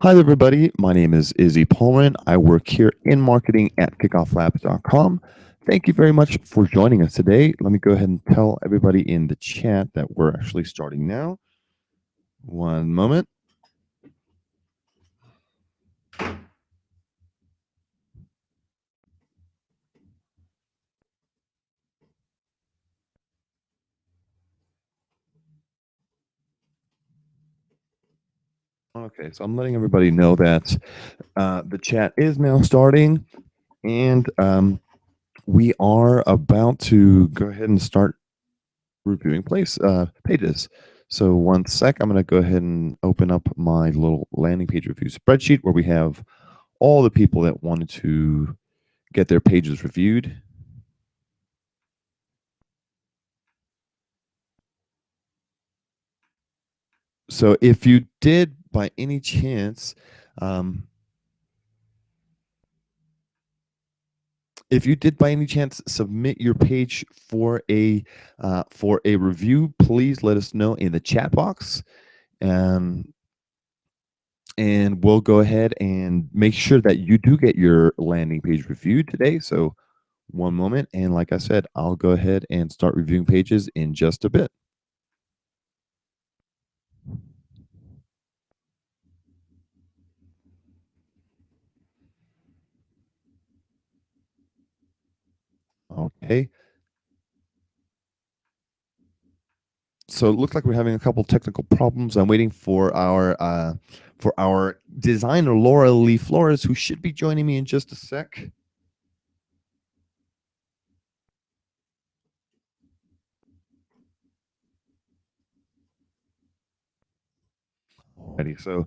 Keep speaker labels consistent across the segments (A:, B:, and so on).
A: Hi, everybody. My name is Izzy Pullman. I work here in marketing at KickoffLabs.com. Thank you very much for joining us today. Let me go ahead and tell everybody in the chat that we're actually starting now. One moment. Okay, so I'm letting everybody know that the chat is now starting, and we are about to go ahead and start reviewing pages. So one sec, I'm going to go ahead and open up my little landing page review spreadsheet where we have all the people that wanted to get their pages reviewed. So if you did by any chance, submit your page for a review, please let us know in the chat box, and we'll go ahead and make sure that you do get your landing page reviewed today. So one moment, and like I said, I'll go ahead and start reviewing pages in just a bit. Okay. So it looks like we're having a couple technical problems. I'm waiting for our designer Laura Lee Flores, who should be joining me in just a sec. Alrighty, so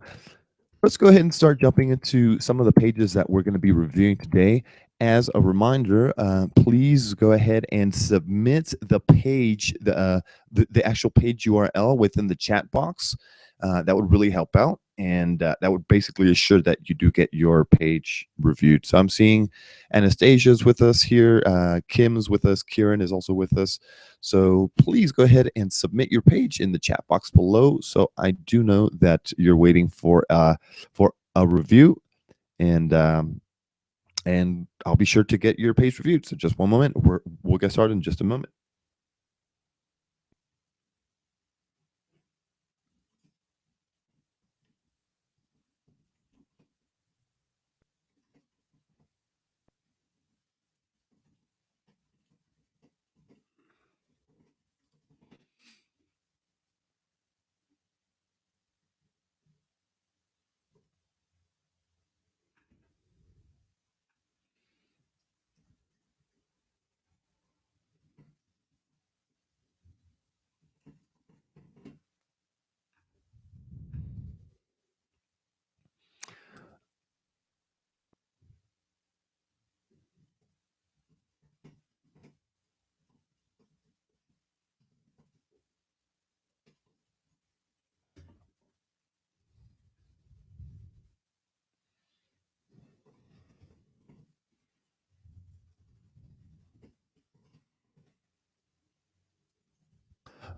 A: let's go ahead and start jumping into some of the pages that we're going to be reviewing today. As a reminder, please go ahead and submit the page, the actual page URL within the chat box. That would really help out, and that would basically assure that you do get your page reviewed. So I'm seeing Anastasia's with us here, Kim's with us, Kieran is also with us. So please go ahead and submit your page in the chat box below. So I do know that you're waiting for a review, and I'll be sure to get your page reviewed. So just one moment, we'll get started in just a moment.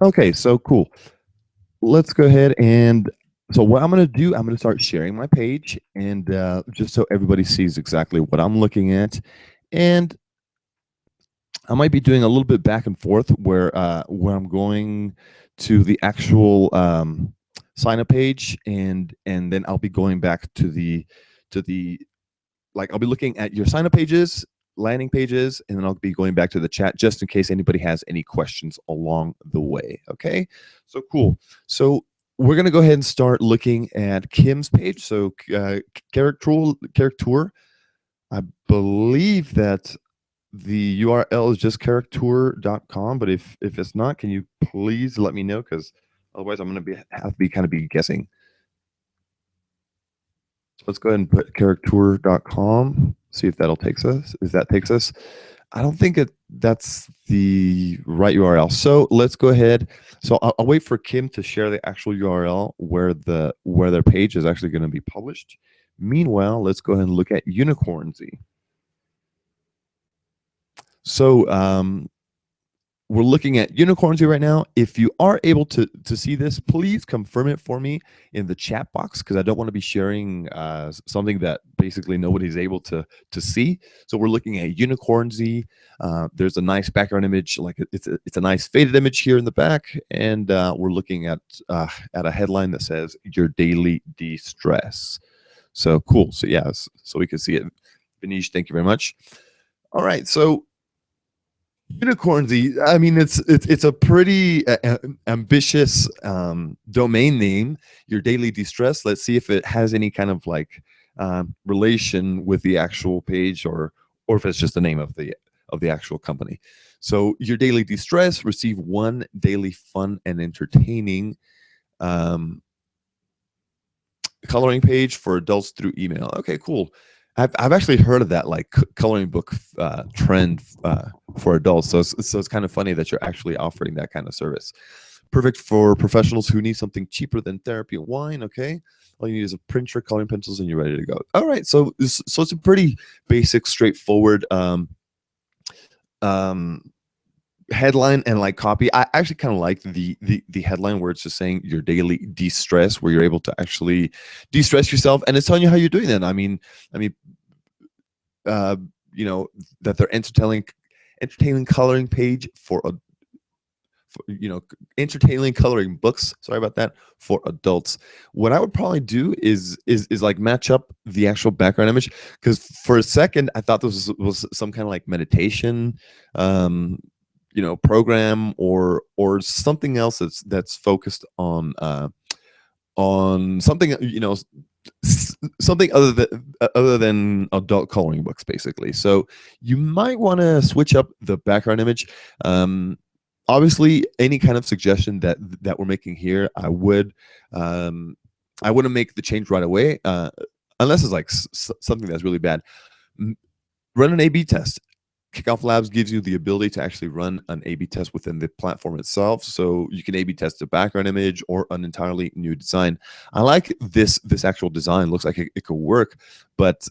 A: Okay, so cool. Let's go ahead and so what I'm going to do, I'm going to start sharing my page, and just so everybody sees exactly what I'm looking at, and I might be doing a little bit back and forth where I'm going to the actual sign up page, and then I'll be going back to the like I'll be looking at your sign up pages, landing pages, and then I'll be going back to the chat just in case anybody has any questions along the way. Okay, so cool. So we're gonna go ahead and start looking at Kim's page. So character, I believe that the URL is just character.com, but if it's not, can you please let me know, because otherwise I'm gonna have to be kind of be guessing. So let's go ahead and put character.com, see if that'll takes us. If that takes us, I don't think that's the right URL. So let's go ahead. So I'll wait for Kim to share the actual URL where their page is actually going to be published. Meanwhile, let's go ahead and look at Unicornsy. So we're looking at unicorns here right now. If you are able to see this, please confirm it for me in the chat box, because I don't want to be sharing something that basically nobody's able to see. So we're looking at unicornsy. There's a nice background image, like it's a nice faded image here in the back, and we're looking at a headline that says "Your Daily De-Stress." So cool. So yes, so we can see it. Benish, thank you very much. All right, so unicornsy. I mean, it's a pretty ambitious domain name. Your Daily De-Stress. Let's see if it has any kind of like relation with the actual page, or if it's just the name of the actual company. So Your Daily De-Stress, receive one daily fun and entertaining coloring page for adults through email. Okay, cool. I've actually heard of that, like coloring book trend for adults. So it's kind of funny that you're actually offering that kind of service. Perfect for professionals who need something cheaper than therapy and wine. Okay, all you need is a printer, coloring pencils, and you're ready to go. All right, so it's a pretty basic, straightforward headline and like copy. I actually kind of like the headline where it's just saying your daily de-stress, where you're able to actually de-stress yourself, and it's telling you how you're doing that. I mean, uh, you know, that they're entertaining coloring page for a entertaining coloring books, sorry about that, for adults. What I would probably do is like match up the actual background image, because for a second I thought this was some kind of like meditation program, or something else that's focused on something, something other than adult coloring books, basically. So you might want to switch up the background image. Obviously, any kind of suggestion that we're making here, I wouldn't make the change right away, unless it's like something that's really bad. Run an A/B test. KickoffLabs gives you the ability to actually run an A/B test within the platform itself, so you can A/B test a background image or an entirely new design. I like this actual design. Looks like it could work, but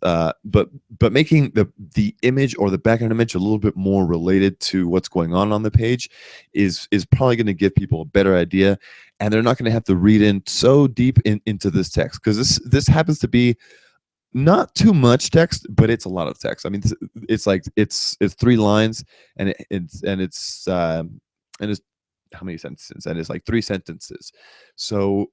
A: making the image or the background image a little bit more related to what's going on the page is probably going to give people a better idea, and they're not going to have to read in so deep into this text, because this happens to be not too much text, but it's a lot of text. I mean, it's like it's 3 lines, and it's how many sentences? And it's like 3 sentences. So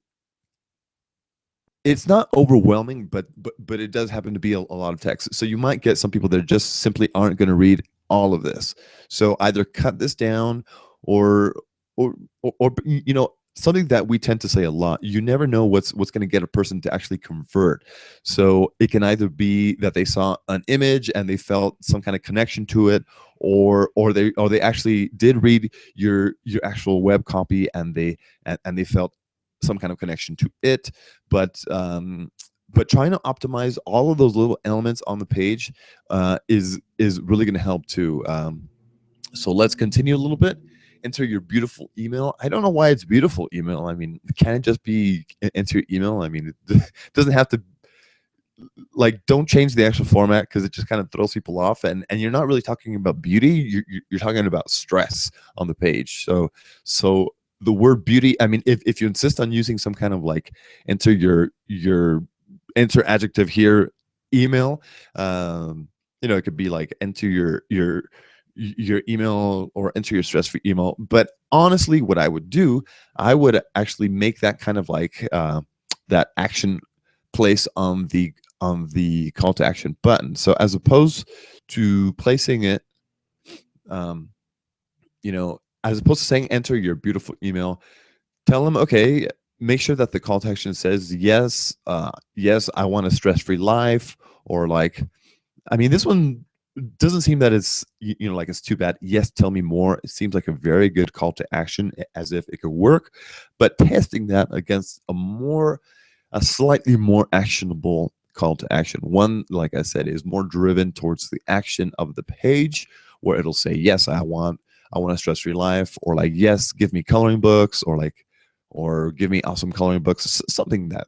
A: it's not overwhelming, but it does happen to be a lot of text. So you might get some people that just simply aren't going to read all of this. So either cut this down, or something that we tend to say a lot: you never know what's going to get a person to actually convert. So it can either be that they saw an image and they felt some kind of connection to it, or they actually did read your actual web copy, and they felt some kind of connection to it. But trying to optimize all of those little elements on the page is really going to help too. So let's continue a little bit. Enter your beautiful email. I don't know why it's beautiful email. I mean, can it just be enter your email? I mean, it doesn't have to, like, don't change the actual format, because it just kind of throws people off, and you're not really talking about beauty. You're talking about stress on the page. So the word beauty, I mean, if you insist on using some kind of like enter your enter adjective here, email, it could be like enter your email, or enter your stress-free email. But honestly, what I would do, I would actually make that kind of like that action place on the call to action button. So as opposed to placing it, as opposed to saying enter your beautiful email, tell them, okay, make sure that the call to action says yes, yes, I want a stress-free life, or like, I mean, this one doesn't seem that it's like it's too bad. Yes, tell me more. It seems like a very good call to action, as if it could work. But testing that against a slightly more actionable call to action. One, like I said, is more driven towards the action of the page, where it'll say, yes, I want a stress-free life, or like, yes, give me coloring books, or give me awesome coloring books. Something that,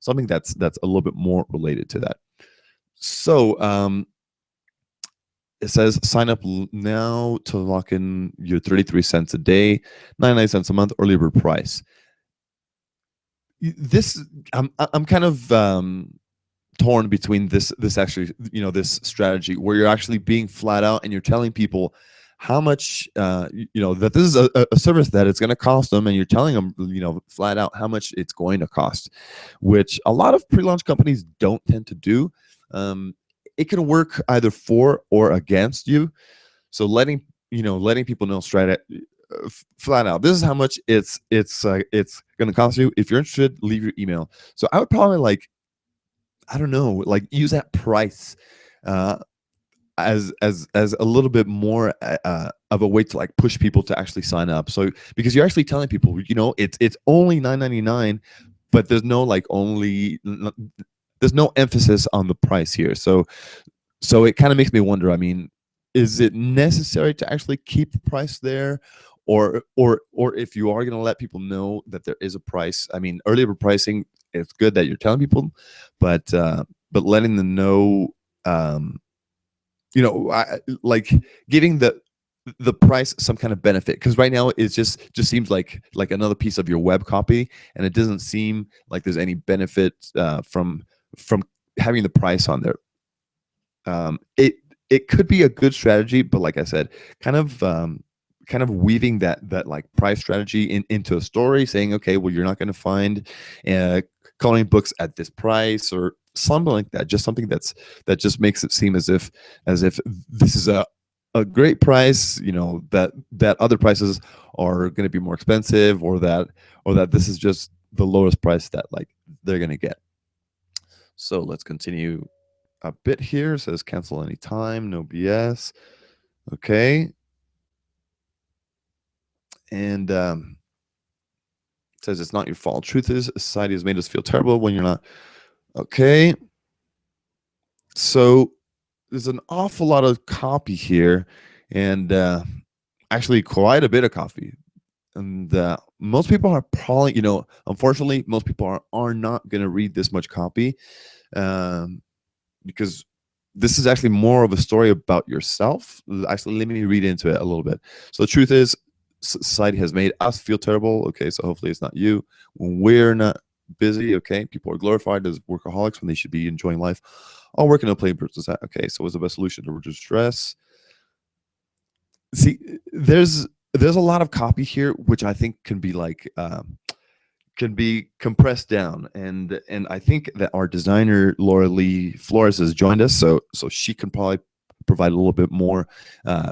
A: something that's a little bit more related to that. So it says sign up now to lock in your 33 cents a day, 99 cents a month early bird price. This I'm kind of torn between this actually, this strategy where you're actually being flat out and you're telling people how much that this is a service that it's going to cost them, and you're telling them flat out how much it's going to cost, which a lot of pre-launch companies don't tend to do. It can work either for or against you. So letting people know flat out, this is how much it's going to cost you. If you're interested, leave your email. So I would probably, like, I don't know, like, use that price uh, as a little bit more of a way to, like, push people to actually sign up. So because you're actually telling people, it's only $9.99, but there's no, like, there's no emphasis on the price here. So it kind of makes me wonder. I mean, is it necessary to actually keep the price there, or if you are going to let people know that there is a price? I mean, early pricing, it's good that you're telling people, but letting them know, um, like, giving the price some kind of benefit, because right now it just seems like another piece of your web copy, and it doesn't seem like there's any benefit from having the price on there. It could be a good strategy, but like I said, kind of weaving that like price strategy into a story, saying, okay, well, you're not going to find coloring books at this price or something like that. Just something that just makes it seem as if this is a great price, that other prices are going to be more expensive, or that this is just the lowest price that, like, they're going to get. So let's continue a bit here. It says cancel anytime, no BS. Okay. And it says it's not your fault. Truth is, society has made us feel terrible when you're not. Okay. So there's an awful lot of copy here, and actually quite a bit of copy. And most people are probably, unfortunately, most people are not going to read this much copy, because this is actually more of a story about yourself. Actually, let me read into it a little bit. So the truth is, society has made us feel terrible. Okay, so hopefully it's not you. When we're not busy, okay, people are glorified as workaholics when they should be enjoying life. All work and no play improves that. Okay, so what's the best solution to reduce stress? See, there's a lot of copy here, which I think can be compressed down, and I think that our designer Laura Lee Flores has joined us, so she can probably provide a little bit more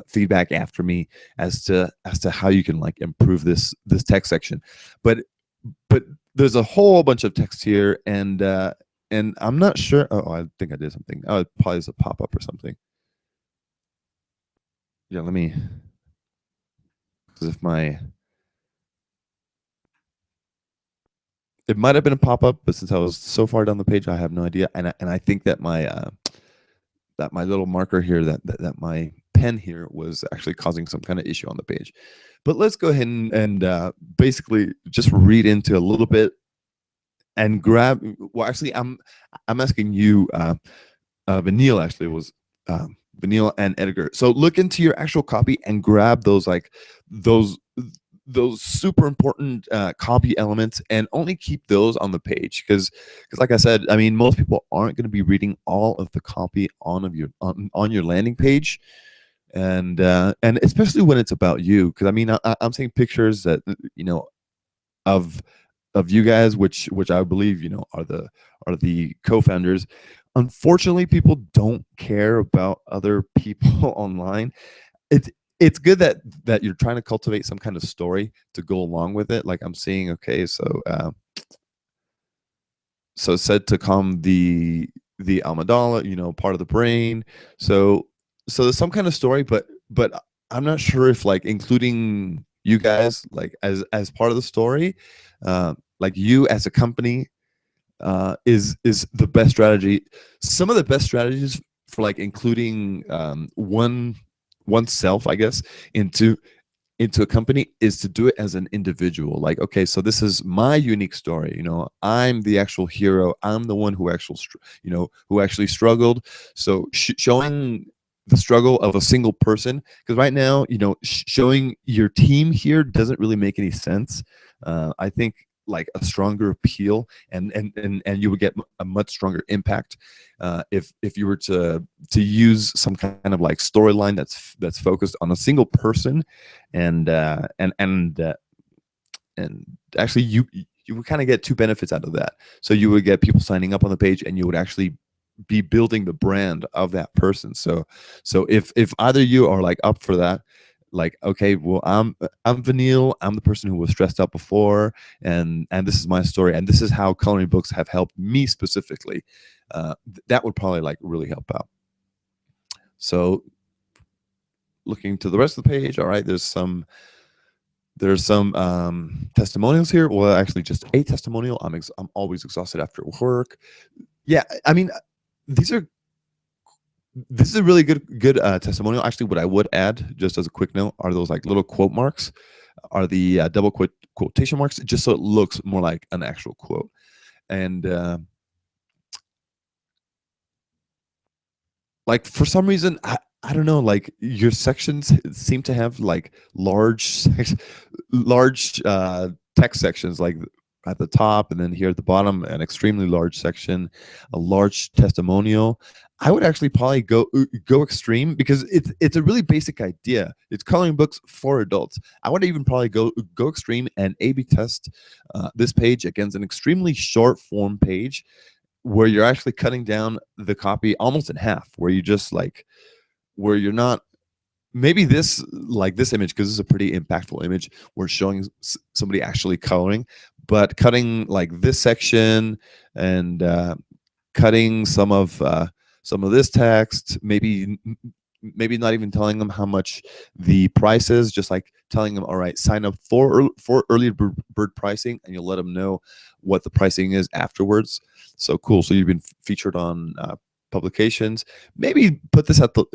A: feedback after me as to how you can, like, improve this text section. But there's a whole bunch of text here, and I'm not sure. Oh, I think I did something. Oh, it probably is a pop-up or something. Yeah, let me, because it might have been a pop-up, but since I was so far down the page, I have no idea. And I think that my little marker here, that my pen here, was actually causing some kind of issue on the page. But let's go ahead and basically just read into a little bit and grab. Well, actually, I'm asking you, Vanille, actually, was Vanille and Edgar. So look into your actual copy and grab those, like, those super important copy elements, and only keep those on the page, because like I said, I mean, most people aren't going to be reading all of the copy on your landing page, and especially when it's about you, because I mean, I'm seeing pictures that, of you guys, which I believe, are the co-founders. Unfortunately, people don't care about other people online. It's good that you're trying to cultivate some kind of story to go along with it. Like, I'm seeing, okay, so said to calm the amygdala, part of the brain. So there's some kind of story, but I'm not sure if, like, including you guys, like, as part of the story, like, you as a company, is the best strategy. Some of the best strategies for, like, including oneself, I guess, into a company, is to do it as an individual. Like, okay, so this is my unique story. I'm the actual hero. I'm the one who actually struggled. So showing the struggle of a single person, because right now, showing your team here doesn't really make any sense. I think like a stronger appeal, and you would get a much stronger impact if you were to use some kind of like storyline that's focused on a single person, and and actually you would kind of get two benefits out of that. So you would get people signing up on the page, and you would actually be building the brand of that person. So if either you are like up for that, like, okay, well, I'm Vanille, I'm the person who was stressed out before, and this is my story, and this is how coloring books have helped me specifically, that would probably like really help out. So looking to the rest of the page, all right, there's some testimonials here. Well, actually just a testimonial. I'm always exhausted after work. Yeah, I mean, this is a really good testimonial. Actually, what I would add, just as a quick note, are those like little quote marks, are the double quotation marks, just so it looks more like an actual quote. And like for some reason, I don't know, like your sections seem to have like large text sections, like at the top, and then here at the bottom, an extremely large section, a large testimonial. I would actually probably go extreme, because it's a really basic idea. It's coloring books for adults. I would even probably go extreme and A/B test this page against an extremely short form page, where you're actually cutting down the copy almost in half, where you just like, where you're not, maybe this, like this image, because this is a pretty impactful image, we're showing somebody actually coloring, but cutting like this section, and cutting some of this text, maybe not even telling them how much the price is, just like telling them, all right, sign up for early bird pricing, and you'll let them know what the pricing is afterwards. So cool. So you've been featured on publications. Maybe put this at the,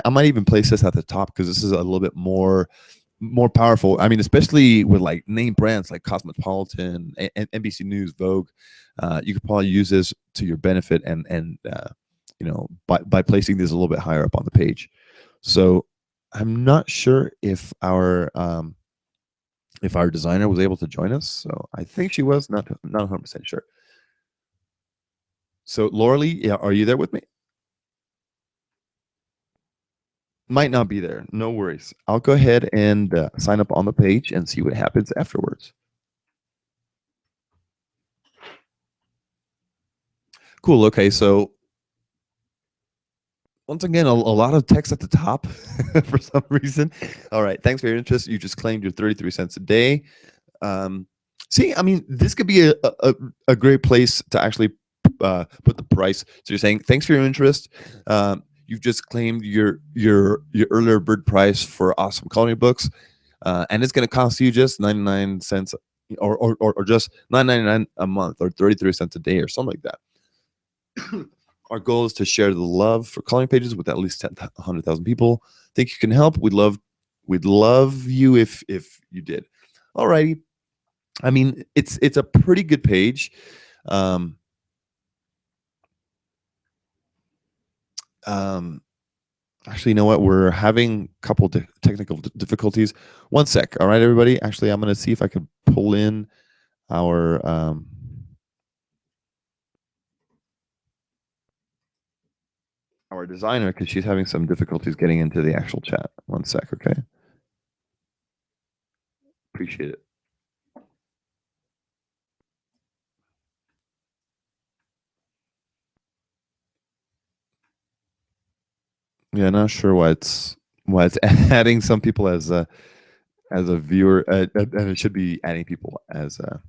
A: I might even place this at the top, because this is a little bit more powerful. I mean, especially with like name brands like Cosmopolitan and NBC News, Vogue. You could probably use this to your benefit, and by placing this a little bit higher up on the page. So I'm not sure if our designer was able to join us. So I think she was, not 100% sure. So Lauralee, yeah, are you there with me? Might not be there. No worries. I'll go ahead and sign up on the page and see what happens afterwards. Cool. Okay. So once again, a lot of text at the top for some reason. All right. Thanks for your interest. You just claimed your 33 cents a day. See, I mean, this could be a great place to actually put the price. So you're saying, thanks for your interest. You've just claimed your earlier bird price for awesome coloring books, and it's going to cost you just 99 cents, or just $9.99 a month, or 33 cents a day, or something like that. Our goal is to share the love for coloring pages with at least 100,000 people. Think you can help? We'd love you if you did. Alrighty. I mean, it's a pretty good page. Actually, you know what? We're having a couple technical difficulties. One sec. All right, everybody. Actually, I'm going to see if I can pull in our designer, because she's having some difficulties getting into the actual chat. One sec, okay? Appreciate it. Yeah, not sure why it's adding some people as a viewer, and it should be adding people as a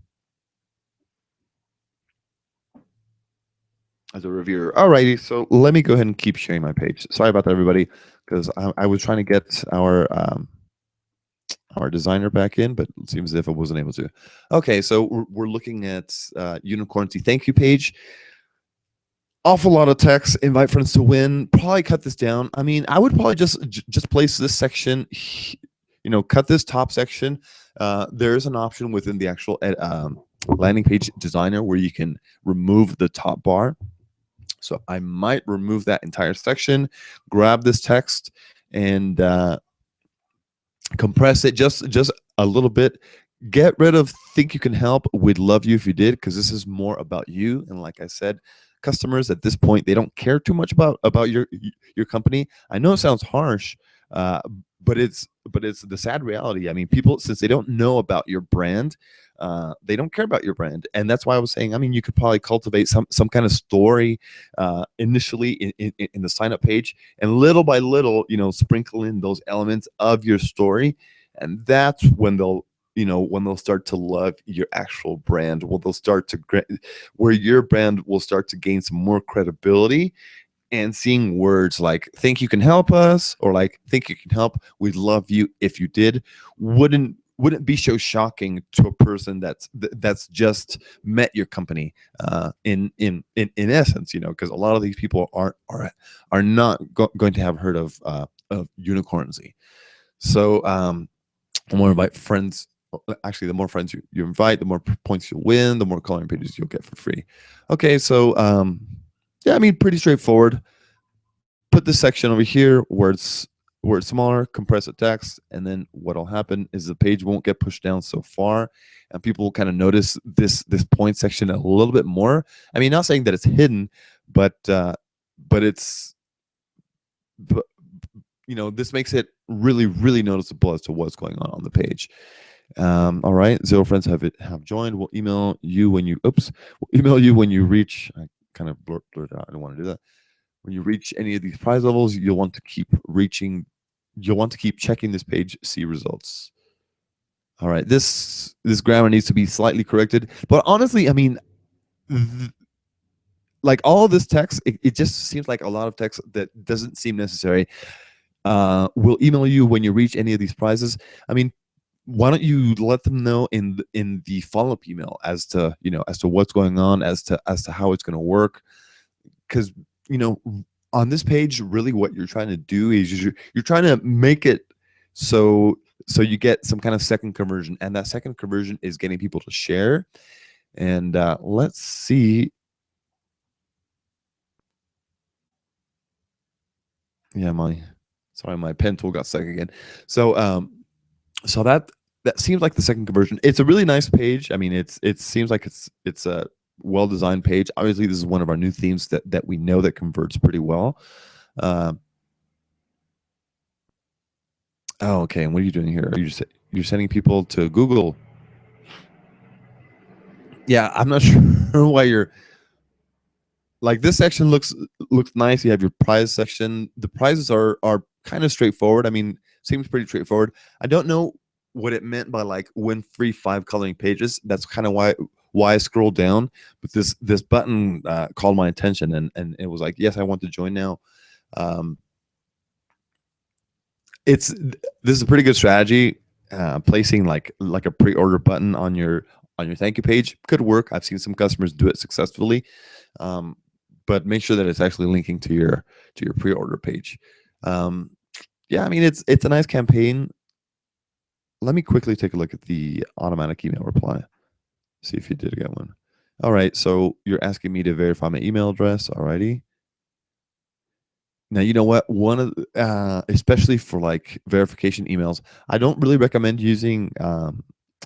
A: reviewer. Alrighty, so let me go ahead and keep sharing my page. Sorry about that, everybody, because I was trying to get our designer back in, but it seems as if I wasn't able to. Okay, so we're looking at Unicorncy thank you page. Awful lot of text. Invite friends to win. Probably cut this down. I mean, I would probably just place this section, cut this top section. There is an option within the actual landing page designer where you can remove the top bar. So I might remove that entire section, grab this text, and compress it just a little bit. Get rid of think you can help. We'd love you if you did, because this is more about you. And like I said, customers at this point, they don't care too much about your company. I know it sounds harsh, uh, but it's the sad reality. I mean, people, since they don't know about your brand, they don't care about your brand. And that's why I was saying, I mean, you could probably cultivate some kind of story initially in the sign up page, and little by little, sprinkle in those elements of your story. And that's when they'll start to love your actual brand. Well, they'll start to where your brand will start to gain some more credibility, and seeing words like "think you can help us" or like "think you can help, we'd love you if you did" wouldn't be so shocking to a person that's just met your company, in essence, because a lot of these people are not going to have heard of Unicornsy. So the more invite friends, actually, the more friends you invite, the more points you'll win, the more coloring pages you'll get for free. Okay, so yeah, I mean, pretty straightforward. Put this section over here where it's smaller, compress the text, and then what'll happen is the page won't get pushed down so far, and people will kind of notice this point section a little bit more. I mean, not saying that it's hidden, but it's but, this makes it really, really noticeable as to what's going on the page. All right, 0 friends have joined. We'll email you when you we'll email you when you reach. I kind of blurred out. I don't want to do that. When you reach any of these prize levels, you'll want to keep reaching. You'll want to keep checking this page. See results. All right, this grammar needs to be slightly corrected, but honestly, I mean, like all of this text, it just seems like a lot of text that doesn't seem necessary. We'll email you when you reach any of these prizes. I mean, why don't you let them know in the follow-up email as to what's going on, as to how it's going to work? Because you know on this page, really what you're trying to do is you're trying to make it so you get some kind of second conversion, and that second conversion is getting people to share. And let's see. Yeah, my pen tool got stuck again. So that seems like the second conversion. It's a really nice page. I mean, it seems like it's a well designed page. Obviously, this is one of our new themes that we know that converts pretty well. Uh, oh, okay. And what are you doing here? Are you just you're sending people to Google? Yeah, I'm not sure why you're like this section looks nice. You have your prize section. The prizes are kind of straightforward. I mean, seems pretty straightforward. I don't know what it meant by like win free 5 coloring pages. That's kind of why I scrolled down. But this button called my attention, and it was like, yes, I want to join now. Um, it's this is a pretty good strategy. Placing like a pre-order button on your thank you page could work. I've seen some customers do it successfully. Um, but make sure that it's actually linking to your pre-order page. Um, yeah, I mean, it's a nice campaign. Let me quickly take a look at the automatic email reply. See if you did get one. All right, so you're asking me to verify my email address. Alrighty. Now, you know what? One of especially for like verification emails, I don't really recommend using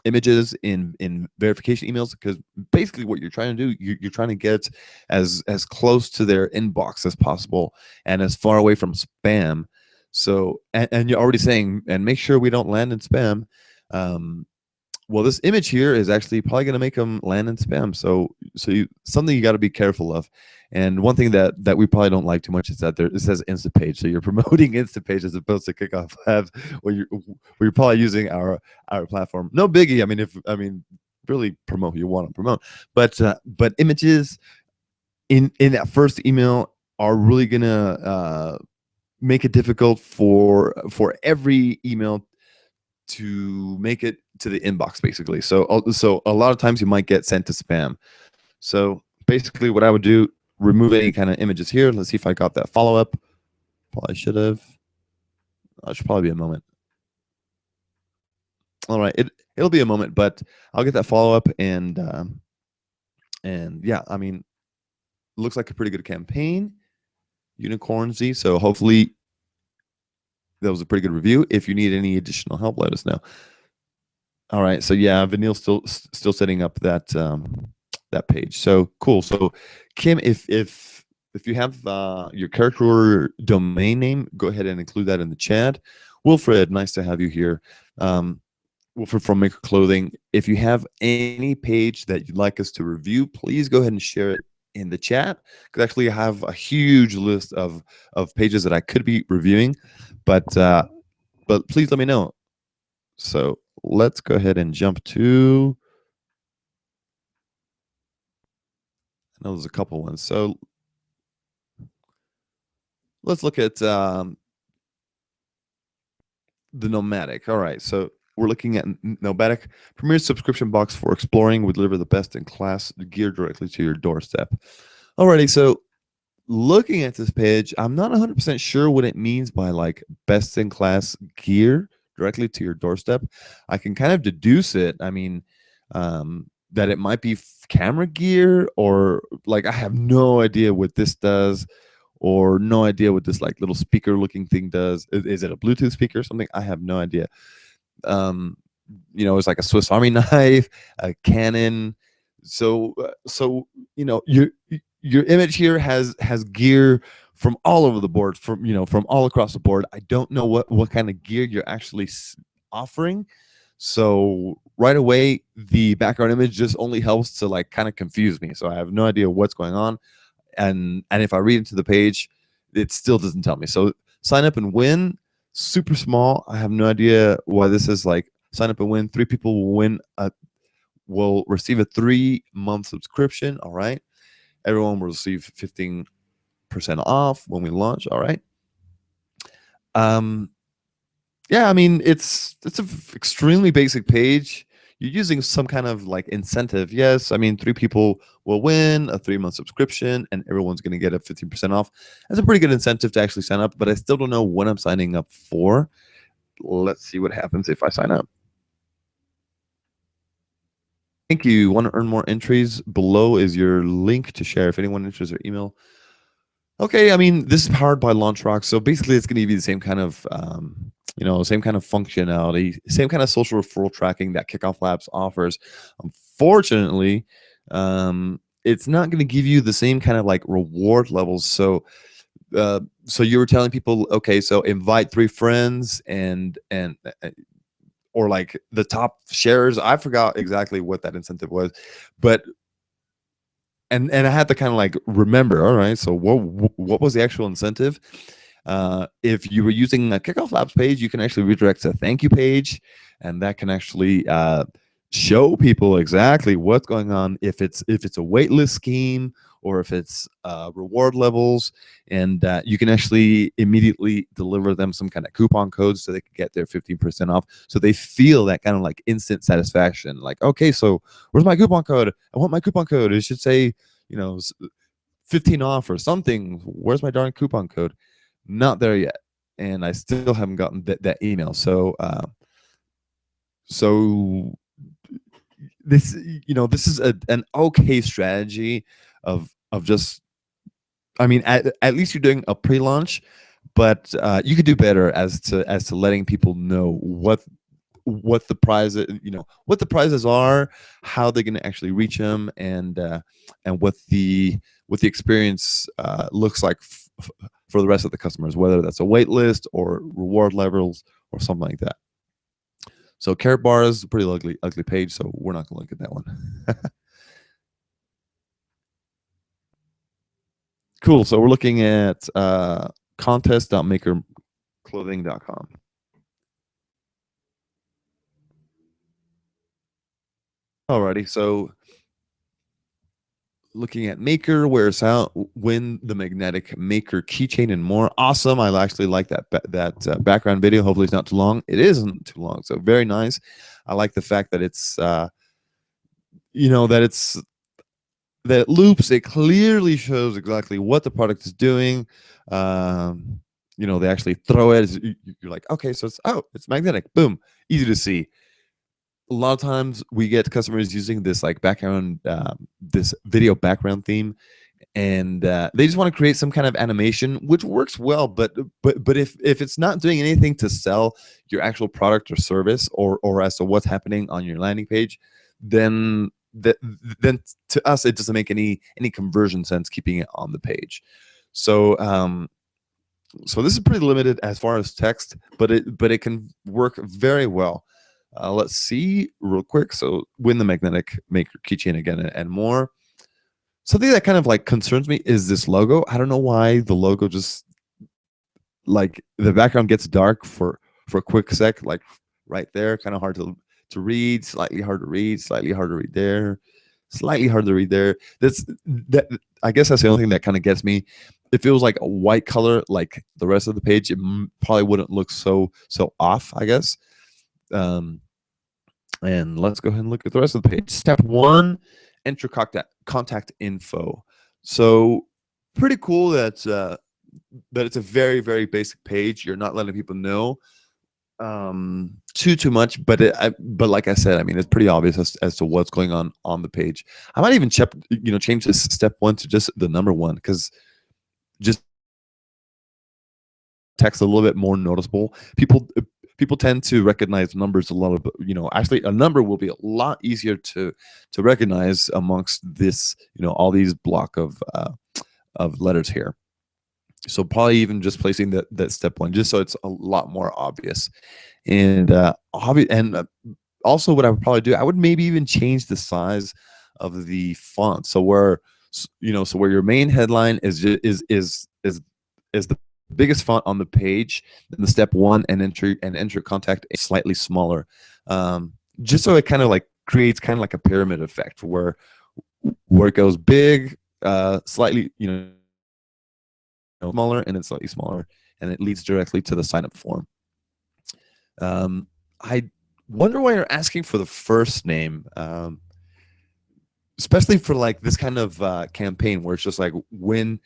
A: images in verification emails, because basically what you're trying to do, you're trying to get as close to their inbox as possible and as far away from spam. So, and you're already saying, and make sure we don't land in spam. Um, well, this image here is actually probably going to make them land in spam. Something you got to be careful of. And one thing that we probably don't like too much is that it says Instapage. So you're promoting Instapage as opposed to Kickoff Labs, where you're probably using our platform. No biggie. I mean, really promote who you want to promote. But images in that first email are really gonna make it difficult for every email to make it to the inbox, basically. So a lot of times you might get sent to spam. So basically what I would do, remove any kind of images here. Let's see if I got that follow-up. Probably should have. That should probably be a moment. All right, it'll be a moment, but I'll get that follow-up, and yeah, I mean, looks like a pretty good campaign. Unicorn Z. So hopefully that was a pretty good review. If you need any additional help, let us know. All right. So yeah, Vanille's still setting up that page. So cool. So Kim, if you have your character or domain name, go ahead and include that in the chat. Wilfred, nice to have you here. Wilfred from Maker Clothing. If you have any page that you'd like us to review, please go ahead and share it in the chat. Because actually, I have a huge list of pages that I could be reviewing, but please let me know. So let's go ahead and jump to. I know there's a couple ones. So let's look at the Nomadic. All right. So we're looking at Nomadic Premier subscription box for exploring. We deliver the best in class gear directly to your doorstep. Alrighty. So looking at this page, I'm not 100% sure what it means by like best in class gear directly to your doorstep. I can kind of deduce it. I mean, that it might be camera gear, or like I have no idea what this does, or no idea what this like little speaker looking thing does. Is it a Bluetooth speaker or something? I have no idea. It's like a Swiss Army knife, a Canon. So your image here has gear from all over the board, from all across the board. I don't know what kind of gear you're actually offering. So right away, the background image just only helps to like kind of confuse me. So I have no idea what's going on. And if I read into the page, it still doesn't tell me. So sign up and win, super small. I have no idea why this is like sign up and win. 3 people will receive a 3-month subscription. All right. Everyone will receive 15% off when we launch. All right. Yeah, I mean, it's an extremely basic page. You're using some kind of like incentive. Yes, I mean, 3 people will win a 3-month subscription, and everyone's going to get a 15% off. That's a pretty good incentive to actually sign up, but I still don't know what I'm signing up for. Let's see what happens if I sign up. Thank you. Want to earn more entries? Below is your link to share. If anyone enters their email. Okay, I mean, this is powered by LaunchRock, so basically it's going to give you the same kind of same kind of functionality, same kind of social referral tracking that KickoffLabs offers. Unfortunately, it's not going to give you the same kind of like reward levels. So you were telling people, okay, so invite 3 friends and or like the top shares. I forgot exactly what that incentive was, but and I had to kind of like remember. All right, so what was the actual incentive? If you were using a KickoffLabs page, you can actually redirect to a thank you page, and that can actually show people exactly what's going on. If it's a waitlist scheme, or if it's reward levels, and you can actually immediately deliver them some kind of coupon code so they can get their 15% off. So they feel that kind of like instant satisfaction. Like, okay, so where's my coupon code? I want my coupon code. It should say, 15 off or something. Where's my darn coupon code? Not there yet, and I still haven't gotten that email. So this is an okay strategy of just, I mean, at least you're doing a pre-launch, but you could do better as to letting people know what the prizes, what the prizes are, how they're going to actually reach them, and what the experience looks like for the rest of the customers, whether that's a wait list or reward levels or something like that. So carrot bar is a pretty ugly page, so we're not going to look at that one. Cool. So we're looking at contest.makerclothing.com. Alrighty, so looking at Maker, wears out, win the magnetic Maker keychain and more. Awesome. I actually like that background video. Hopefully it's not too long. It isn't too long, so very nice. I like the fact that it's that it loops. It clearly shows exactly what the product is doing. They actually throw it. You're like, okay, so it's magnetic. Boom, easy to see. A lot of times we get customers using this like background, this video background theme, and they just want to create some kind of animation, which works well. But if it's not doing anything to sell your actual product or service, or as to what's happening on your landing page, then then to us it doesn't make any conversion sense keeping it on the page. So so this is pretty limited as far as text, but it can work very well. Let's see real quick. So win the magnetic maker keychain again and more. Something that kind of like concerns me is this logo. I don't know why the logo just, like, the background gets dark for a quick sec, like right there, kind of hard to read, slightly hard to read, slightly hard to read there, slightly hard to read there. That I guess that's the only thing that kind of gets me. If it was like a white color like the rest of the page, it probably wouldn't look so off, I guess. And let's go ahead and look at the rest of the page. Step 1, enter contact info. So pretty cool that that it's a very, very basic page. You're not letting people know too much, but but like I said, I mean, it's pretty obvious as to what's going on the page. I might even change this step 1 to just the number 1, because just text a little bit more noticeable. People tend to recognize numbers a lot of, actually a number will be a lot easier to recognize amongst this, all these block of letters here. So probably even just placing that step 1, just so it's a lot more obvious. And also what I would probably do, I would maybe even change the size of the font. So where your main headline is the biggest font on the page, then the step 1 and enter contact is slightly smaller, just so it kind of like creates kind of like a pyramid effect where it goes big, slightly smaller, and then slightly smaller, and it leads directly to the sign up form. I wonder why you're asking for the first name, especially for like this kind of campaign where it's just like when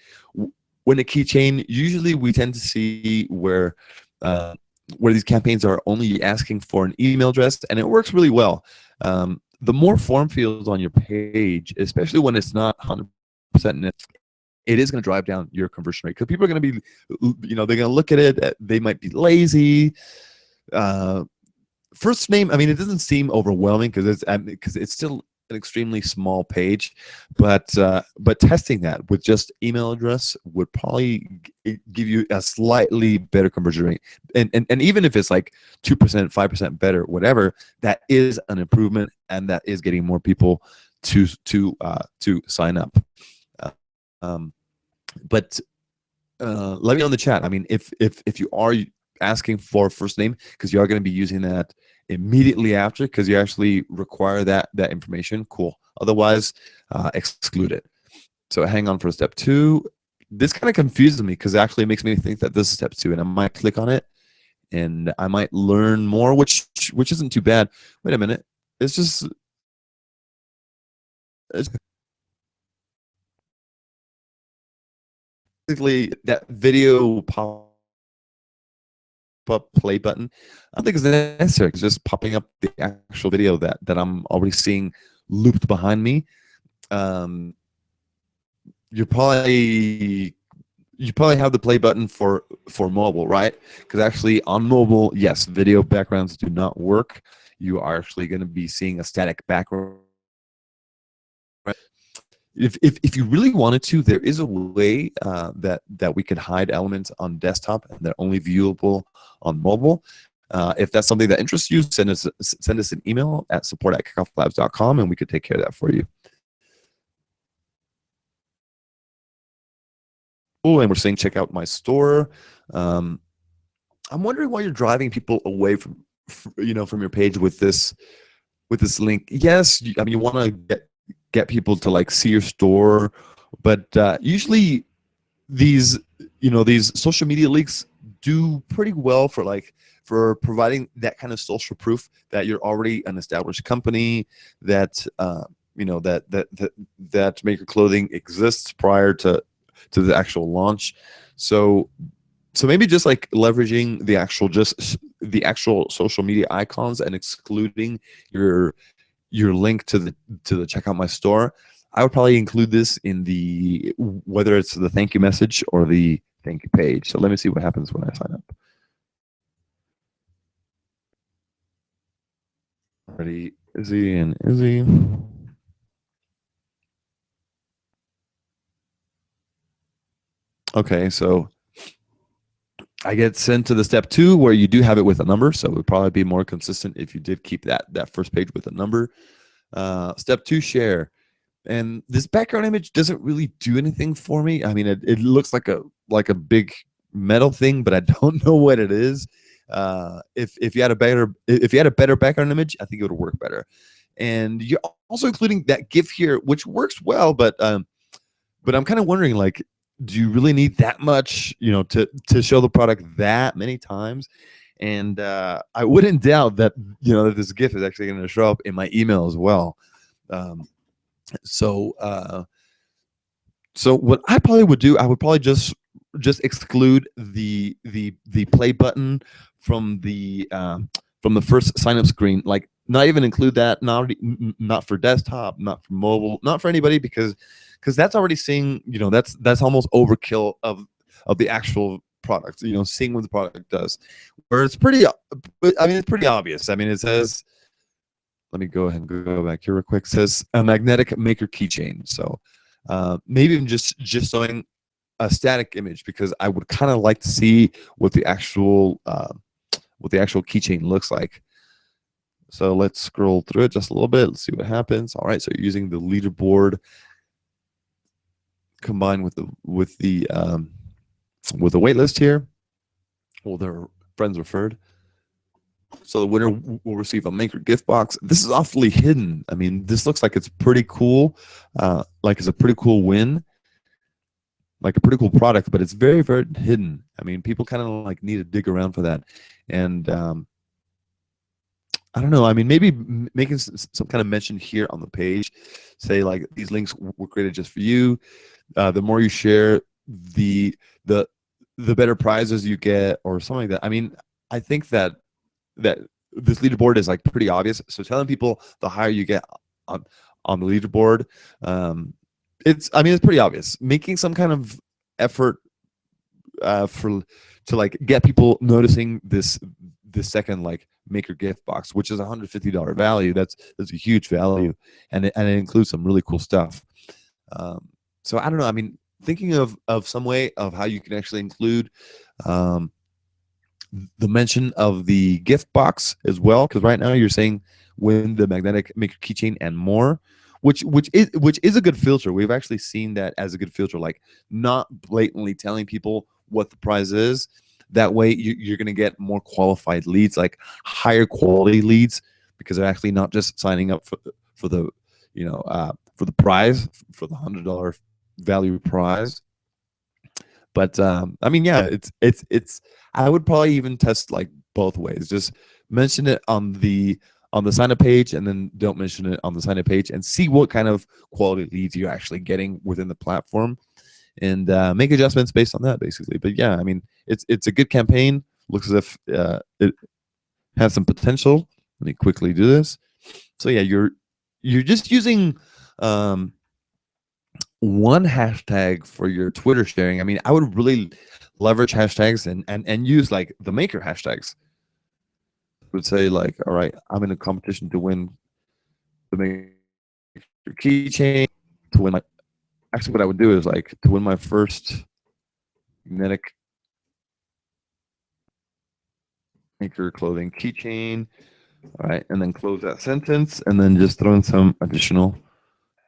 A: a keychain. Usually we tend to see where these campaigns are only asking for an email address, and it works really well. The more form fields on your page, especially when it's not 100% it is going to drive down your conversion rate, because people are going to be, they're going to look at it. They might be lazy. First name, I mean, it doesn't seem overwhelming because it's still an extremely small page, but testing that with just email address would probably give you a slightly better conversion rate. And even if it's like 2%, 5% better, whatever, that is an improvement, and that is getting more people to sign up. But let me know in the chat. I mean, if you are asking for first name, because you are going to be using that immediately after, because you actually require that information, cool. Otherwise, exclude it. So hang on for step 2. This kind of confuses me because it actually makes me think that this is step 2, and I might click on it and I might learn more, which isn't too bad. Wait a minute, it's basically that video pop up play button. I don't think it's necessary. It's just popping up the actual video that I'm already seeing looped behind me. You probably have the play button for mobile, right? Because actually on mobile, yes, video backgrounds do not work. You are actually going to be seeing a static background. If you really wanted to, there is a way that we could hide elements on desktop and they're only viewable on mobile. If that's something that interests you, send us an email at support@kickofflabs.com and we could take care of that for you. Oh, and we're saying check out my store. I'm wondering why you're driving people away from your page with this link. Yes, I mean, you want to get people to like see your store, but usually these social media links do pretty well for providing that kind of social proof that you're already an established company, that that Maker Clothing exists prior to the actual launch. So maybe just like leveraging the actual social media icons and excluding your link to the check out my store. I would probably include this in the, whether it's the thank you message or the thank you page. So let me see what happens when I sign up. Already, Izzy and Izzy. Okay, so I get sent to the step 2 where you do have it with a number. So it would probably be more consistent if you did keep that first page with a number. Step 2, share. And this background image doesn't really do anything for me. I mean, it looks like a big metal thing, but I don't know what it is. If you had a better background image, I think it would work better. And you're also including that GIF here, which works well, but I'm kind of wondering, like, do you really need that much, to show the product that many times? And I wouldn't doubt that that this GIF is actually going to show up in my email as well. So what I probably would do, I would probably just exclude the play button from the first sign up screen. Like, not even include that. Not for desktop, not for mobile, not for anybody, because that's already seeing. That's almost overkill of the actual product. Seeing what the product does, where it's pretty. I mean, it's pretty obvious. I mean, it says. Let me go ahead and go back here real quick. It says a magnetic maker keychain. So maybe even just showing a static image, because I would kind of like to see what the actual keychain looks like. So let's scroll through it just a little bit. Let's see what happens. All right, so you're using the leaderboard combined with the wait list here. Well, their friends referred. So the winner will receive a maker gift box. This is awfully hidden. I mean, this looks like it's pretty cool. Like it's a pretty cool win, like a pretty cool product, but it's very, very hidden. I mean, people kind of like need to dig around for that. And I don't know. I mean, maybe making some kind of mention here on the page, say like these links were created just for you. The more you share, the better prizes you get, or something like that. I mean, I think that this leaderboard is like pretty obvious. So telling people the higher you get on the leaderboard, it's pretty obvious. Making some kind of effort to like get people noticing this second like maker gift box, which is $150 value. That's a huge value, and it includes some really cool stuff. So I don't know. I mean, thinking of some way of how you can actually include the mention of the gift box as well, because right now you're saying win the magnetic maker keychain and more, which is a good filter. We've actually seen that as a good filter, like not blatantly telling people what the prize is. That way you're going to get more qualified leads, like higher quality leads, because they're actually not just signing up for the for the prize, for the $100 value prize. But I mean, yeah, it's. I would probably even test like both ways. Just mention it on the sign up page, and then don't mention it on the sign up page, and see what kind of quality leads you're actually getting within the platform, and make adjustments based on that, basically. But yeah, I mean, it's a good campaign. Looks as if it has some potential. Let me quickly do this. So yeah, you're just using one hashtag for your Twitter sharing. I mean, I would really leverage hashtags and use like the maker hashtags. I would say like, all right, I'm in a competition to win the maker keychain. To win my, actually, what I would do is like to win my first magnetic maker clothing keychain. All right, and then close that sentence, and then just throw in some additional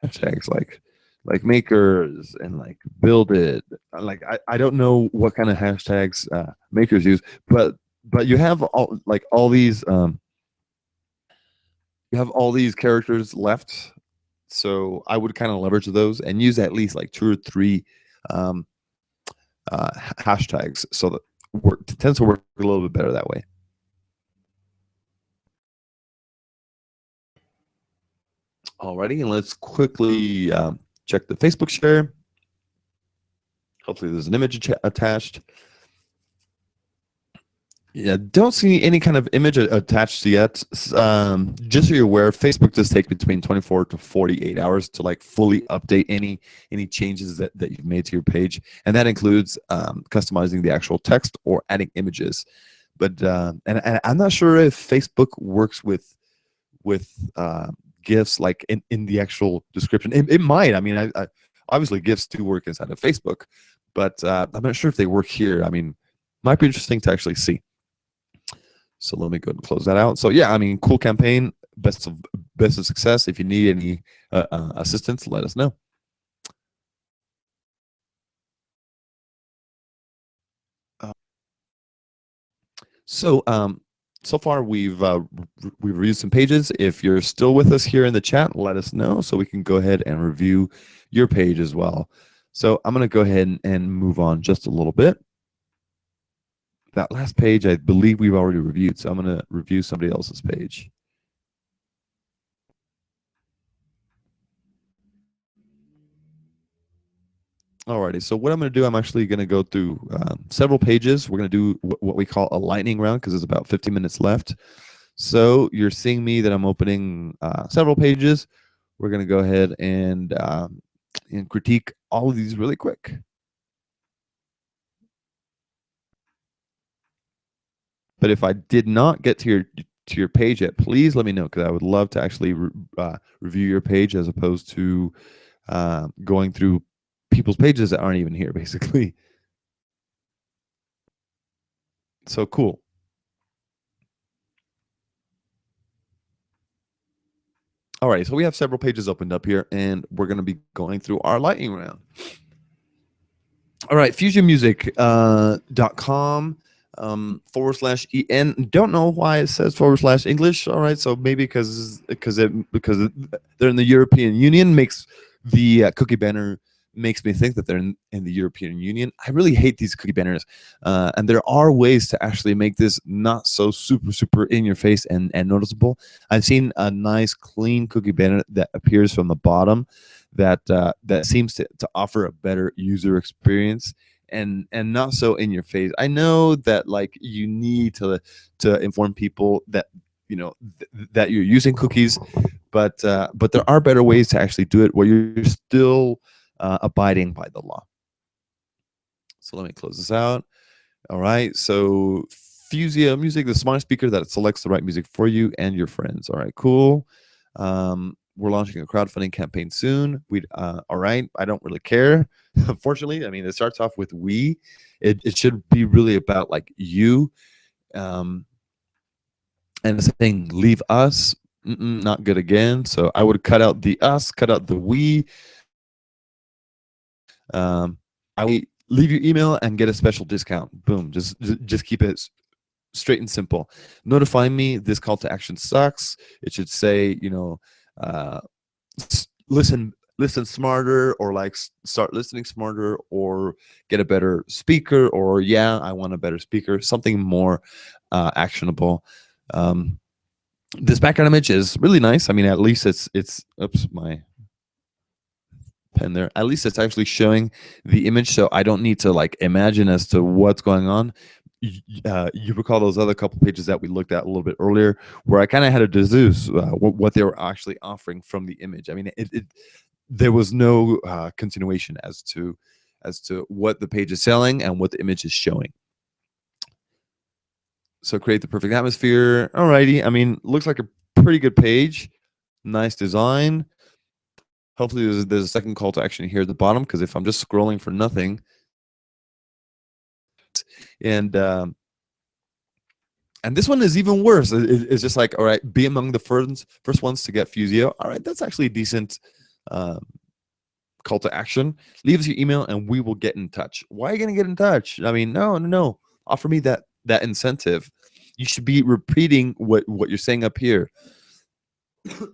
A: hashtags like makers and like build it. Like I don't know what kind of hashtags makers use, but you have all these characters left. So I would kind of leverage those and use at least like 2 or 3 hashtags, so that it tends to work a little bit better that way. Alrighty, and let's quickly check the Facebook share. Hopefully there's an image attached. Yeah, don't see any kind of image attached yet. Just so you're aware, Facebook does take between 24 to 48 hours to like fully update any changes that you've made to your page, and that includes customizing the actual text or adding images. But and I'm not sure if Facebook works with GIFs like in the actual description. It might. I mean, I obviously GIFs do work inside of Facebook, but I'm not sure if they work here. I mean, might be interesting to actually see. So let me go and close that out. So yeah, I mean, cool campaign. Best of success. If you need any assistance, let us know. So so far we've reviewed some pages. If you're still with us here in the chat, let us know so we can go ahead and review your page as well. So I'm going to go ahead and move on just a little bit. That last page, I believe we've already reviewed, so I'm going to review somebody else's page. Alrighty, so what I'm going to do, I'm actually going to go through several pages. We're going to do what we call a lightning round because there's about 15 minutes left. So you're seeing me that I'm opening several pages. We're going to go ahead and critique all of these really quick. But if I did not get to your page yet, please let me know because I would love to actually review your page as opposed to going through people's pages that aren't even here, basically. So cool. All right, so we have several pages opened up here, and we're going to be going through our lightning round. All right, fusionmusic.com /en. Don't know why it says /English. All right, so maybe because they're in the European Union makes the cookie banner makes me think that they're in the European Union. I really hate these cookie banners, and there are ways to actually make this not so super in your face and noticeable. I've seen a nice clean cookie banner that appears from the bottom that that seems to offer a better user experience and not so in your face. I know that like you need to inform people that you know that you're using cookies, but there are better ways to actually do it where you're still abiding by the law. So let me close this out. All right, so Fusio Music, the smart speaker that selects the right music for you and your friends. All right, cool. We're launching a crowdfunding campaign soon. We all right. I don't really care. Unfortunately, I mean, it starts off with we. It should be really about like you. And it's saying leave us. Not good again. So I would cut out the us, cut out the we. I would leave your email and get a special discount. Boom. Just keep it straight and simple. Notify me. This call to action sucks. It should say, you know, listen smarter, or like start listening smarter, or get a better speaker, or yeah, I want a better speaker. Something more actionable. This background image is really nice. I mean, at least it's oops, my pen there. At least it's actually showing the image, so I don't need to like imagine as to what's going on. You recall those other couple pages that we looked at a little bit earlier, where I kind of had to deduce what they were actually offering from the image. I mean, there was no continuation as to what the page is selling and what the image is showing. So create the perfect atmosphere. Alrighty. I mean, looks like a pretty good page. Nice design. Hopefully there's a second call to action here at the bottom, because if I'm just scrolling for nothing, and this one is even worse. It's just like, all right, be among the first ones to get Fusio. All right, that's actually a decent call to action. Leave us your email and we will get in touch. Why are you going to get in touch? I mean, no. Offer me that incentive. You should be repeating what you're saying up here.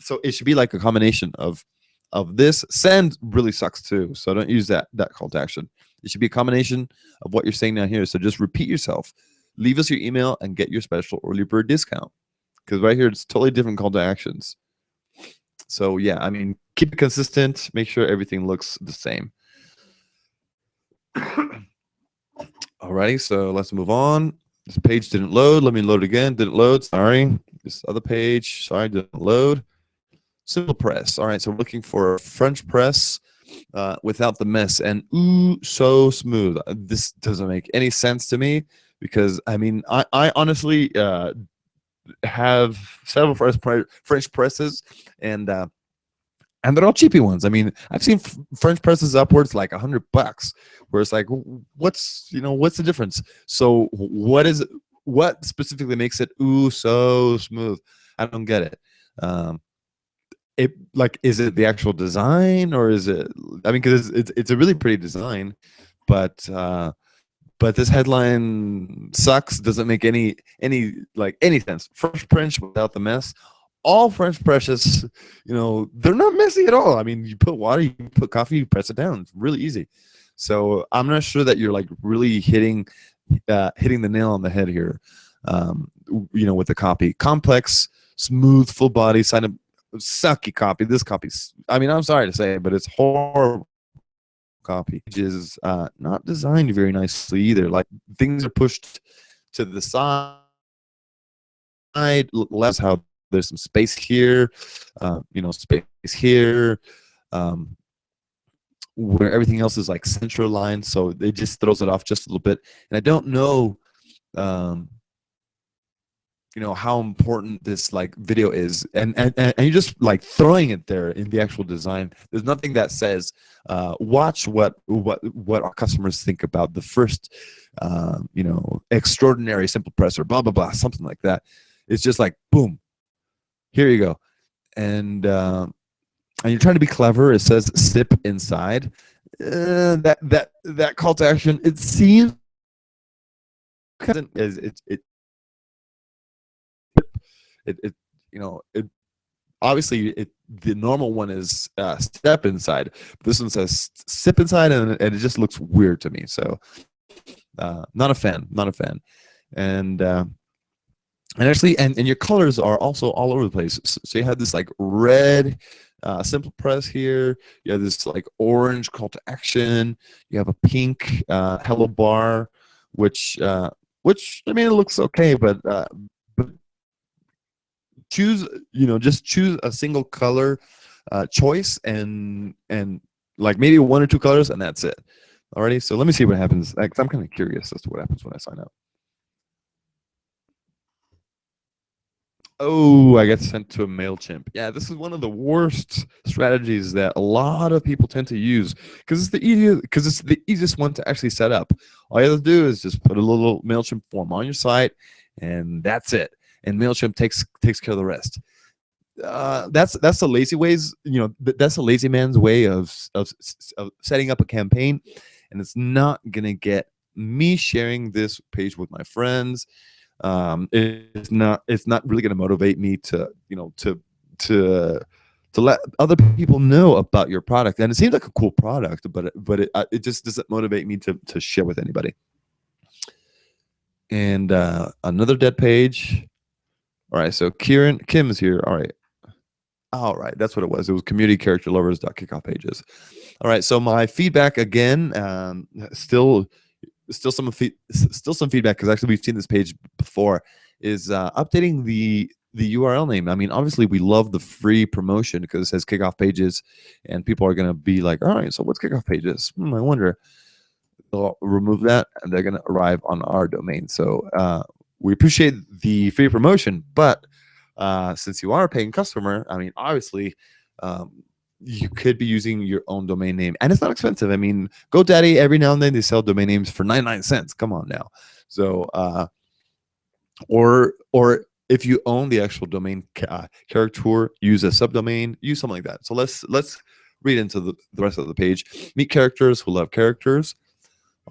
A: So it should be like a combination of this. Send really sucks too, so don't use that call to action. It should be a combination of what you're saying down here. So just repeat yourself. Leave us your email and get your special early bird discount, because right here it's totally different call to actions. So yeah, I mean, keep it consistent. Make sure everything looks the same. Alrighty, so let's move on. This page didn't load. Let me load again. Didn't load. Sorry. This other page. Sorry, didn't load. Simple press. All right, so we're looking for a French press without the mess, and ooh, so smooth. This doesn't make any sense to me because I mean, I honestly have several French presses, and and they're all cheapy ones. I mean, I've seen French presses upwards like $100, where it's like, what's what's the difference? So what specifically makes it ooh so smooth? I don't get it. It like, is it the actual design, or is it? I mean, because it's a really pretty design, but this headline sucks. Doesn't make any sense. French Prince without the mess. All French presses, they're not messy at all. I mean, you put water, you put coffee, you press it down. It's really easy. So I'm not sure that you're like really hitting the nail on the head here. With the copy, complex, smooth, full body, sign up, sucky copy. This copy's, I mean, I'm sorry to say it, but it's horrible copy. Which is not designed very nicely either. Like, things are pushed to the side. Less how there's some space here, space here, where everything else is like central line. So it just throws it off just a little bit. And I don't know, how important this like video is, and you're just like throwing it there in the actual design. There's nothing that says watch what our customers think about the first extraordinary simple press, or blah blah blah, something like that. It's just like, boom, here you go. And you're trying to be clever. It says sip inside. That call to action, it seems it obviously the normal one is step inside. This one says sip inside, and it just looks weird to me. So not a fan. And actually, and your colors are also all over the place. So you have this like red simple press here. You have this like orange call to action. You have a pink hello bar, which I mean, it looks okay, but just choose a single color choice, and like maybe one or two colors, and that's it. Alrighty, so let me see what happens. Like, I'm kind of curious as to what happens when I sign up. Oh, I get sent to a MailChimp. Yeah, this is one of the worst strategies that a lot of people tend to use, because it's the easiest one to actually set up. All you have to do is just put a little MailChimp form on your site, and that's it. And MailChimp takes care of the rest. That's the lazy ways. That's a lazy man's way of setting up a campaign, and it's not gonna get me sharing this page with my friends. It's not really going to motivate me to let other people know about your product. And it seems like a cool product, but it just doesn't motivate me to share with anybody. And another dead page. All right, so Kim is here. All right, that's what it was. It was community character lovers.kickoff pages. All right, so my feedback again, still some feedback, because actually we've seen this page before, is updating the URL name. I mean, obviously we love the free promotion because it says kickoff pages, and people are going to be like, all right, so what's kickoff pages? I wonder. They'll remove that, and they're going to arrive on our domain. So we appreciate the free promotion, but since you are a paying customer, I mean, obviously you could be using your own domain name, and it's not expensive. I mean, GoDaddy, every now and then they sell domain names for 99 cents. Come on now. So or if you own the actual domain character, use a subdomain, use something like that. So let's read into the rest of the page. Meet characters who love characters.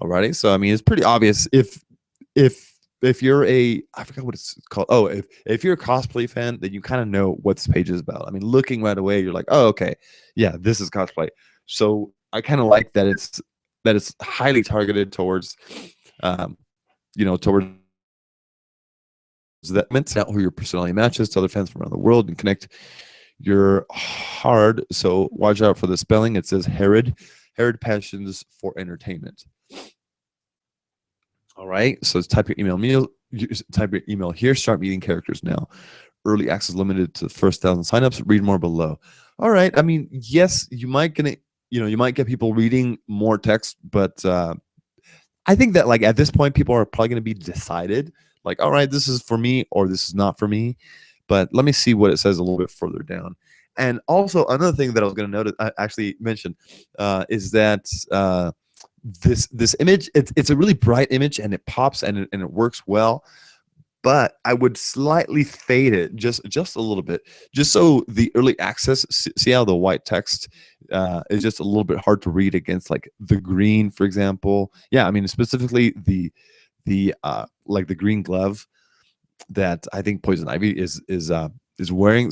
A: Alrighty, so I mean, it's pretty obvious if you're I forgot what it's called. Oh, if you're a cosplay fan, then you kind of know what this page is about. I mean, looking right away, you're like, oh, okay, yeah, this is cosplay. So I kind of like that it's highly targeted towards, towards that meant out who your personality matches to other fans from around the world and connect your hard. So watch out for the spelling. It says Herod passions for entertainment. All right, so let's type your email you just type your email here. Start meeting characters now. Early access limited to the first 1,000 signups. Read more below. All right. I mean, yes, you might you might get people reading more text, but I think that like at this point, people are probably going to be decided. Like, all right, this is for me or this is not for me. But let me see what it says a little bit further down. And also another thing that I was going to notice, I actually mentioned, is that this image, it's a really bright image and it pops and it works well. But I would slightly fade it just a little bit, just so the early access. See how the white text is just a little bit hard to read against like the green, for example. Yeah, I mean specifically the like the green glove that I think Poison Ivy is wearing.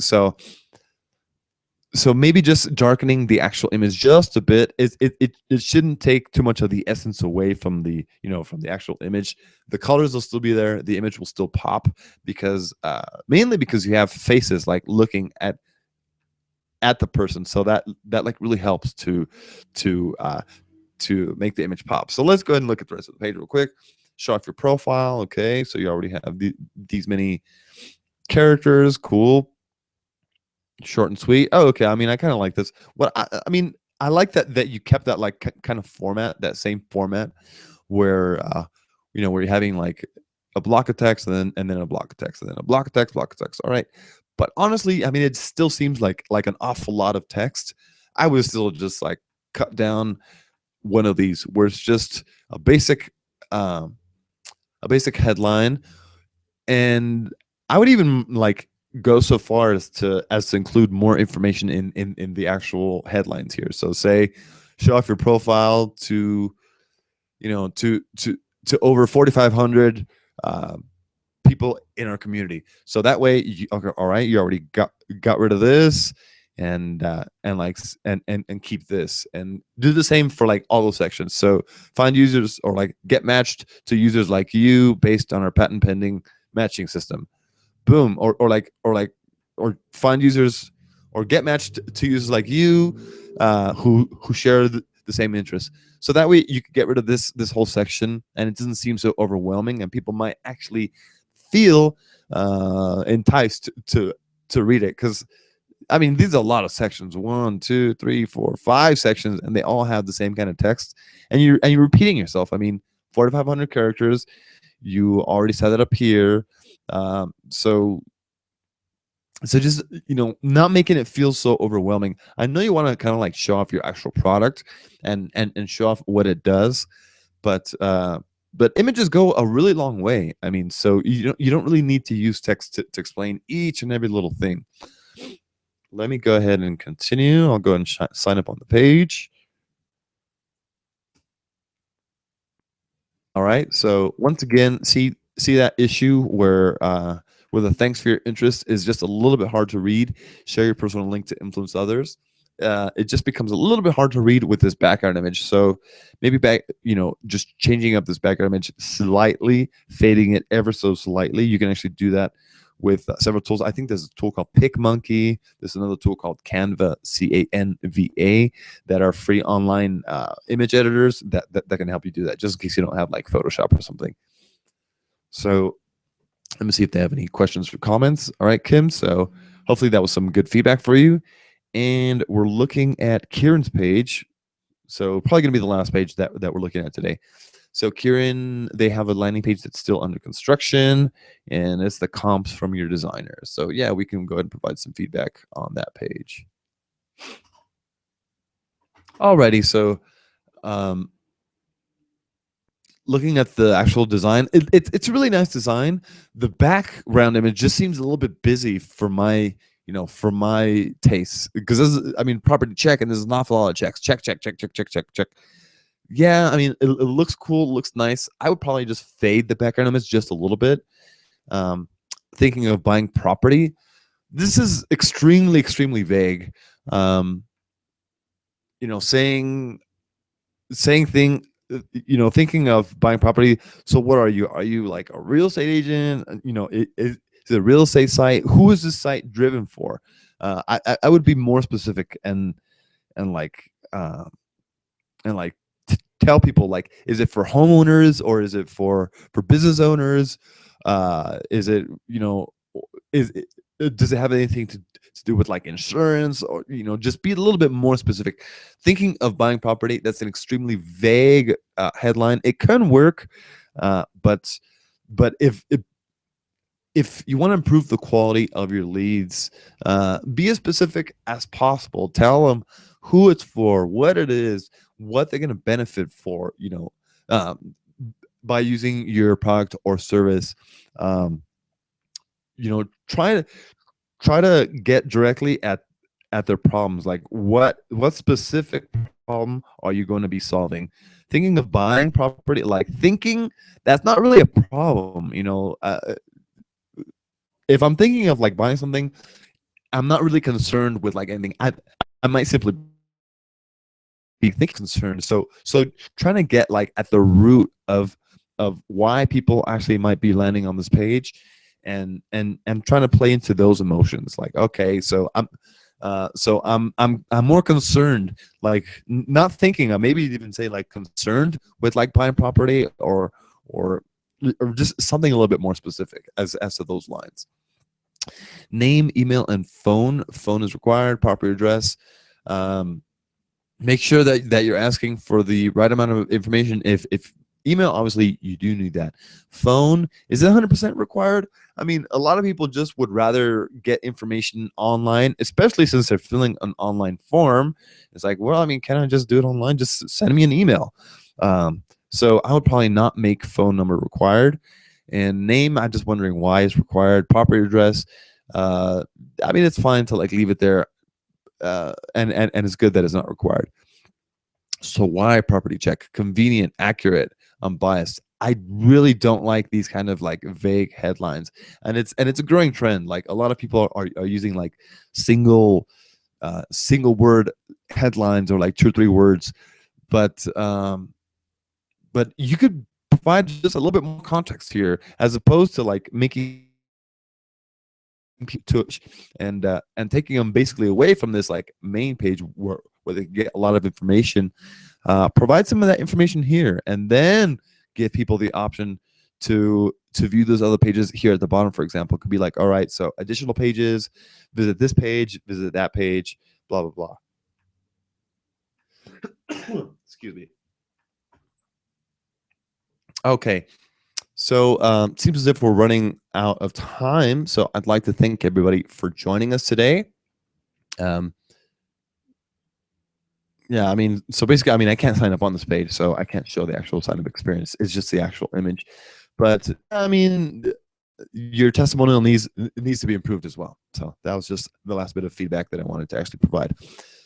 A: So maybe just darkening the actual image just a bit. It shouldn't take too much of the essence away from the from the actual image. The colors will still be there. The image will still pop because mainly because you have faces like looking at the person. So that like really helps to to make the image pop. So let's go ahead and look at the rest of the page real quick. Show off your profile. Okay, so you already have these many characters. Cool. Short and sweet. Oh, okay. I mean, I kind of like this. I mean, I like that you kept that like kind of format, that same format, where where you're having like a block of text and then a block of text and then a block of text. All right. But honestly, I mean, it still seems like an awful lot of text. I would still just like cut down one of these where it's just um, a basic headline, and I would even like go so far as to include more information in the actual headlines here. So say show off your profile to to over 4,500 uh, people in our community. So that way, okay, all right, you already got rid of this, and like and keep this, and do the same for like all those sections. So find users or like get matched to users like you based on our patent pending matching system. Boom. Or find users or get matched to users like you who share the same interests. So that way you can get rid of this whole section and it doesn't seem so overwhelming, and people might actually feel enticed to read it. Because I mean, these are a lot of sections: 1, 2, 3, 4, 5 sections, and they all have the same kind of text, and you're repeating yourself. I mean, 4,500 characters. You already set it up here. So just not making it feel so overwhelming. I know you want to kind of like show off your actual product and show off what it does, but images go a really long way. I mean, so you don't really need to use text to explain each and every little thing. Let me go ahead and continue. I'll go ahead and sign up on the page. All right. So once again, see that issue where the thanks for your interest is just a little bit hard to read. Share your personal link to influence others. It just becomes a little bit hard to read with this background image. So maybe just changing up this background image slightly, fading it ever so slightly. You can actually do that with several tools. I think there's a tool called PicMonkey. There's another tool called Canva, Canva, that are free online image editors that can help you do that, just in case you don't have like Photoshop or something. So let me see if they have any questions or comments. All right, Kim. So hopefully that was some good feedback for you. And we're looking at Kieran's page. So probably going to be the last page that we're looking at today. So Kieran, they have a landing page that's still under construction, and it's the comps from your designer. So yeah, we can go ahead and provide some feedback on that page. Alrighty, so looking at the actual design, it's a really nice design. The background image just seems a little bit busy for my for my tastes, because I mean, property check, and there's an awful lot of checks. Check. Yeah, I mean, it looks cool, it looks nice. I would probably just fade the background image just a little bit. Thinking of buying property, this is extremely vague. Thinking of buying property. So what are you? Are you like a real estate agent? Is it a real estate site? Who is this site driven for? I would be more specific and like tell people, like, is it for homeowners or is it for business owners? Is it, is it, does it have anything to do with like insurance, or just be a little bit more specific. Thinking of buying property, that's an extremely vague headline. It can work, but if you want to improve the quality of your leads, be as specific as possible. Tell them who it's for, what it is, what they're going to benefit for, um, by using your product or service. um, try to get directly at their problems. Like, what specific problem are you going to be solving? Thinking of buying property, like, thinking that's not really a problem. If I'm thinking of like buying something, I'm not really concerned with like anything. I might simply be thinking concerned. So trying to get like at the root of why people actually might be landing on this page, and trying to play into those emotions. Like, okay, so I'm more concerned, like, not thinking, maybe even say like concerned with like buying property, or just something a little bit more specific as to those lines. Name, email, and phone. Phone is required. Proper address. Make sure that you're asking for the right amount of information. If email, obviously you do need that. Phone, is it 100% required? I mean, a lot of people just would rather get information online, especially since they're filling an online form. It's like, well, I mean, can I just do it online? Just send me an email. So I would probably not make phone number required. And name, I'm just wondering why it's required. Property address, I mean, it's fine to like leave it there, and it's good that it's not required. So why property check? Convenient, accurate, unbiased. I really don't like these kind of like vague headlines, and it's a growing trend. Like, a lot of people are using like single word headlines, or like 2 or 3 words, but you could provide just a little bit more context here, as opposed to like making to and taking them basically away from this like main page where they get a lot of information. Provide some of that information here, and then give people the option to view those other pages here at the bottom. For example, it could be like, all right, so additional pages, visit this page, visit that page, blah blah blah. Excuse me. Okay, so seems as if we're running out of time. So I'd like to thank everybody for joining us today. Um, yeah, I mean, so basically, I mean, I can't sign up on this page, so I can't show the actual sign up experience. It's just the actual image. But I mean, your testimonial needs to be improved as well. So that was just the last bit of feedback that I wanted to actually provide.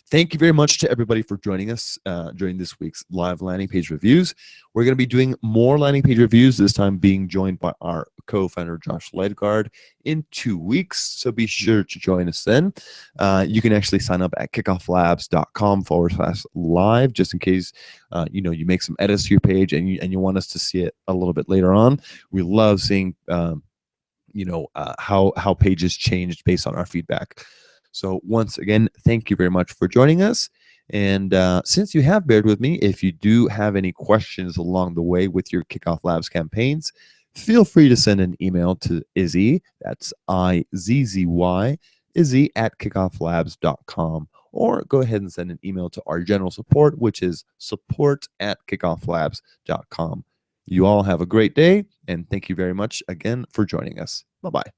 A: Thank you very much to everybody for joining us during this week's live landing page reviews. We're going to be doing more landing page reviews, this time being joined by our co-founder, Josh Leidgard, in 2 weeks. So be sure to join us then. You can actually sign up at kickofflabs.com/live, just in case you make some edits to your page and you want us to see it a little bit later on. We love seeing how pages changed based on our feedback. So once again, thank you very much for joining us. And since you have bared with me, if you do have any questions along the way with your Kickoff Labs campaigns, feel free to send an email to Izzy, that's Izzy, Izzy at kickofflabs.com, or go ahead and send an email to our general support, which is support@kickofflabs.com. You all have a great day, and thank you very much again for joining us. Bye-bye.